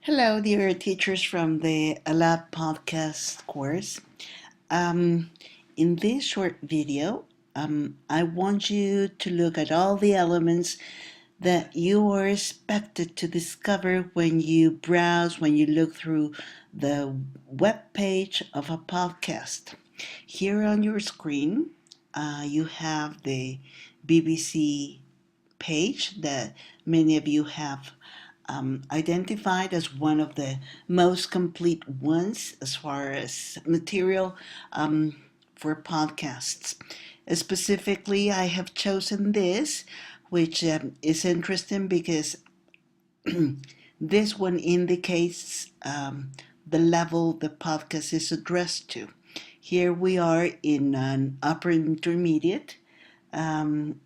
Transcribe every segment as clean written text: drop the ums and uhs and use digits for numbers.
Hello, dear teachers from the Lab podcast course. Um, in this short video, I want you to look at all the elements that you are expected to discover when you browse, when you look through the web page of a podcast. Here on your screen, you have the BBC page that many of you have identified as one of the most complete ones as far as material for podcasts. Specifically, I have chosen this, which is interesting because this one indicates the level the podcast is addressed to. Here we are in an upper intermediate. Um,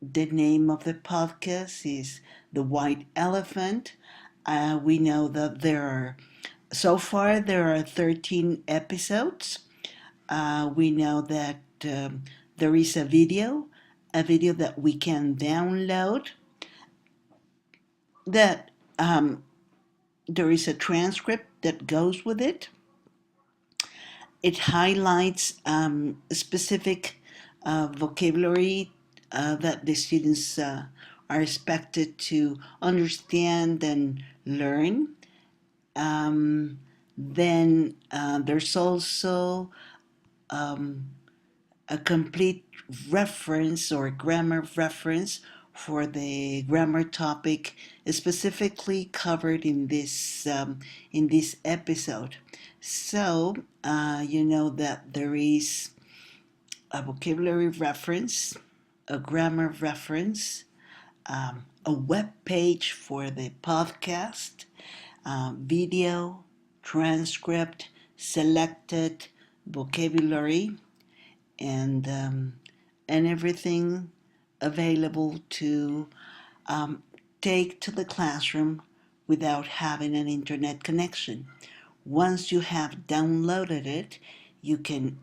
the name of the podcast is The White Elephant. We know that so far, there are 13 episodes. We know that there is a video that we can download, that there is a transcript that goes with it. It highlights specific vocabulary that the students are expected to understand and learn. Then there's also a complete reference or grammar reference for the grammar topic specifically covered in this episode. So you know that there is a vocabulary reference, a grammar reference, a web page for the podcast, video, transcript, selected vocabulary, and everything available to take to the classroom without having an internet connection. Once you have downloaded it, you can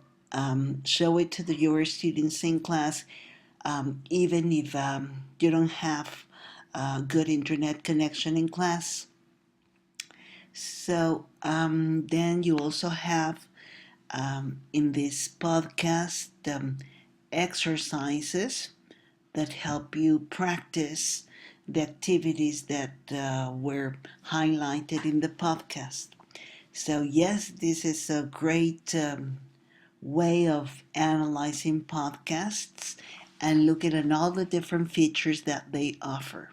show it to your students in class, even if you don't have a good internet connection in class. So then you also have in this podcast exercises that help you practice the activities that were highlighted in the podcast. So, yes, this is a great way of analyzing podcasts and looking at all the different features that they offer.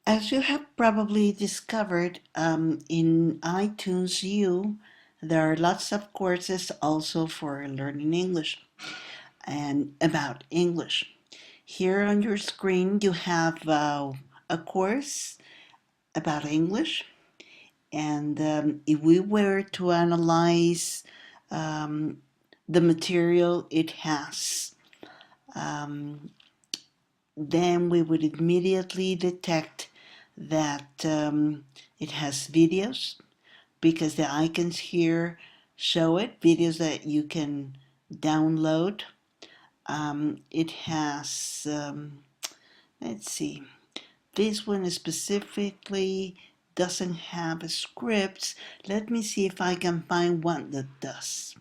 As you have probably discovered, in iTunes U, there are lots of courses also for learning English and about English. Here on your screen, you have a course about English. And if we were to analyze the material it has, then we would immediately detect that it has videos, because the icons here show it, videos that you can download. It has, let's see, this one specifically doesn't have scripts. Let me see if I can find one that does.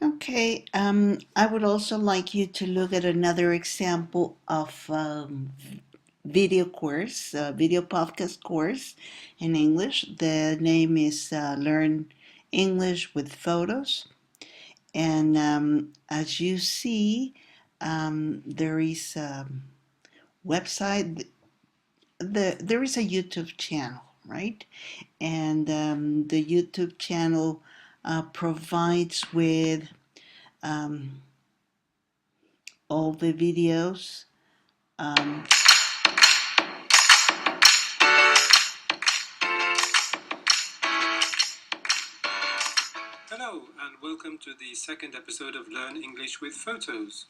Okay, I would also like you to look at another example of video course, video podcast course in English. The name is Learn English with Photos. And as you see, there is a website, there is a YouTube channel, right? And the YouTube channel provides with all the videos. Hello and welcome to the second episode of Learn English with Photos.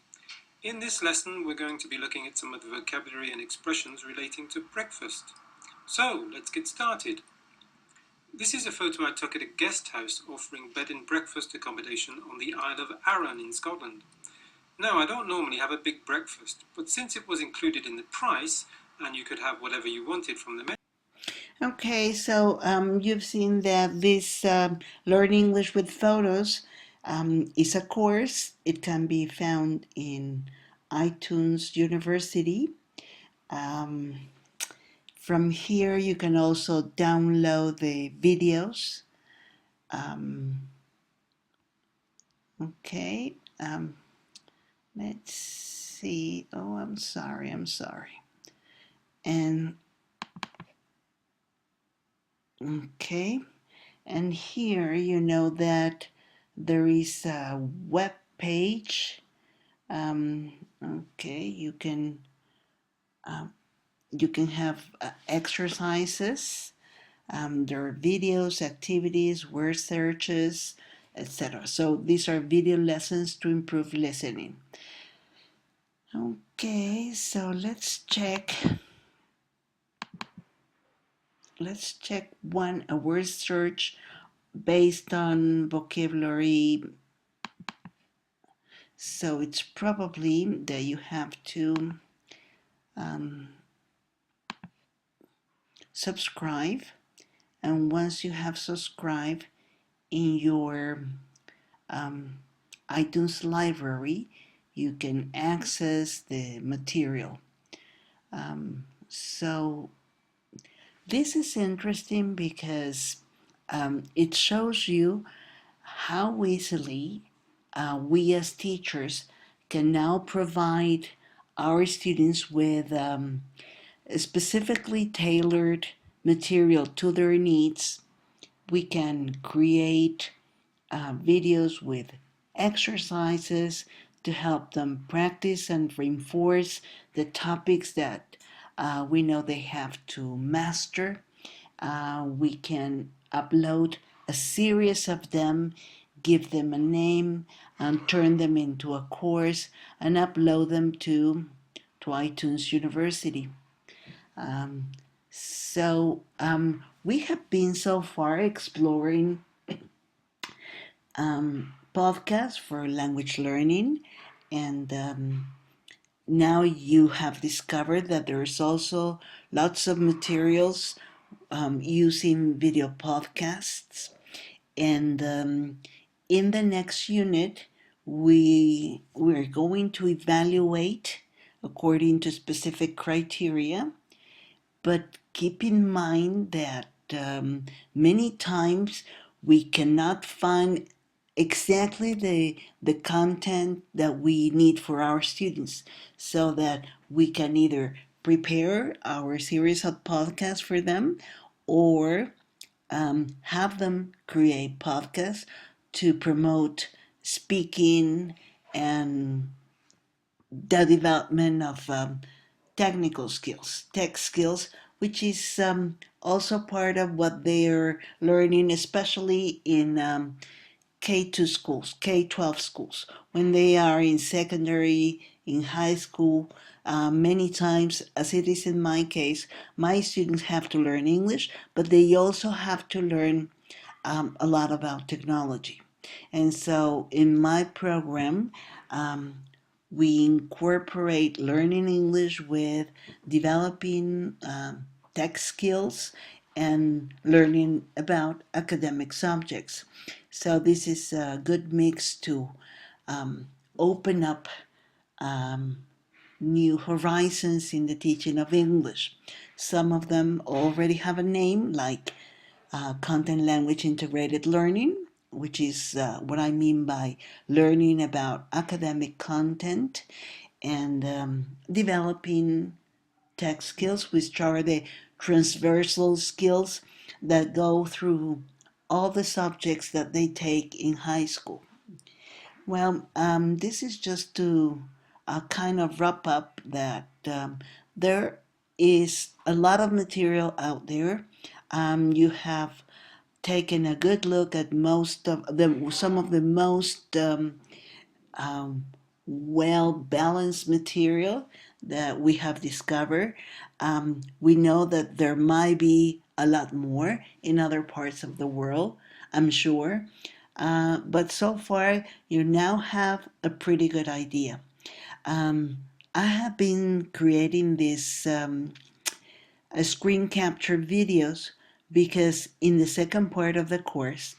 In this lesson we're going to be looking at some of the vocabulary and expressions relating to breakfast. So let's get started. This is a photo I took at a guest house offering bed and breakfast accommodation on the Isle of Arran in Scotland. Now, I don't normally have a big breakfast, but since it was included in the price and you could have whatever you wanted from the menu. Okay, so you've seen that this Learn English with Photos is a course. It can be found in iTunes University. Um, from here, you can also download the videos. Um, okay, let's see. Oh, I'm sorry, I'm sorry. And okay, and here you know that there is a web page. Okay, um, you can have exercises. There are videos, activities, word searches, etc. So these are video lessons to improve listening. Okay, so let's check one a word search based on vocabulary. So it's probably that you have to um, subscribe, and once you have subscribed in your um, iTunes library, you can access the material. So this is interesting because it shows you how easily we as teachers can now provide our students with specifically tailored material to their needs. We can create videos with exercises to help them practice and reinforce the topics that we know they have to master. We can upload a series of them, give them a name, and turn them into a course and upload them to iTunes University. Um, so we have been so far exploring podcasts for language learning, and now you have discovered that there's also lots of materials using video podcasts. And in the next unit, we're going to evaluate according to specific criteria, but keep in mind that many times we cannot find exactly the content that we need for our students, so that we can either prepare our series of podcasts for them, or have them create podcasts to promote speaking and the development of technical skills, tech skills, which is also part of what they're learning, especially in K2 schools, K-12 schools. When they are in secondary, in high school, many times, as it is in my case, my students have to learn English, but they also have to learn a lot about technology. And so in my program, um, we incorporate learning English with developing tech skills and learning about academic subjects. So this is a good mix to open up um, new horizons in the teaching of English. Some of them already have a name, like content language integrated learning, which is what I mean by learning about academic content, and developing tech skills, which are the transversal skills that go through all the subjects that they take in high school. Well, this is just to kind of wrap up that there is a lot of material out there. You have taken a good look at most of the some of the most um, well balanced material that we have discovered. We know that there might be a lot more in other parts of the world, I'm sure. But so far, you now have a pretty good idea. Um, I have been creating this screen capture videos because in the second part of the course,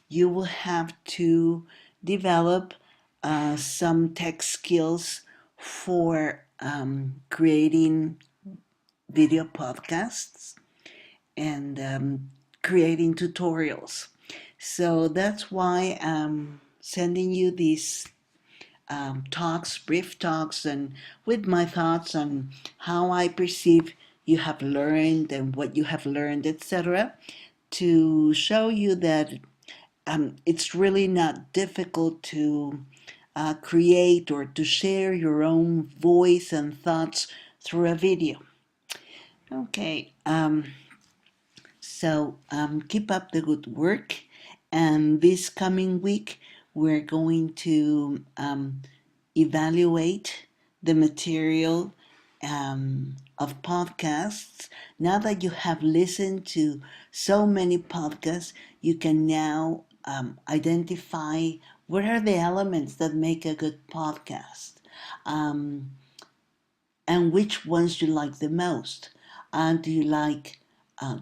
you will have to develop some tech skills for creating video podcasts and creating tutorials. So that's why I'm sending you these talks, brief talks, and with my thoughts on how I perceive you have learned and what you have learned, etc., to show you that it's really not difficult to create or to share your own voice and thoughts through a video. Okay, so keep up the good work. And this coming week, we're going to evaluate the material of podcasts. Now that you have listened to so many podcasts, you can now identify what are the elements that make a good podcast. Um, and which ones you like the most. Do you like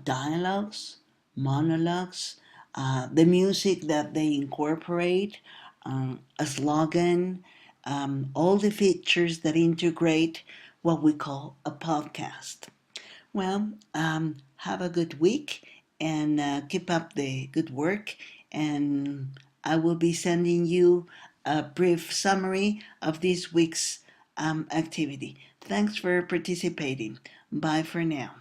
dialogues, monologues, the music that they incorporate, a slogan, all the features that integrate what we call a podcast? Well, have a good week and keep up the good work. And I will be sending you a brief summary of this week's activity. Thanks for participating. Bye for now.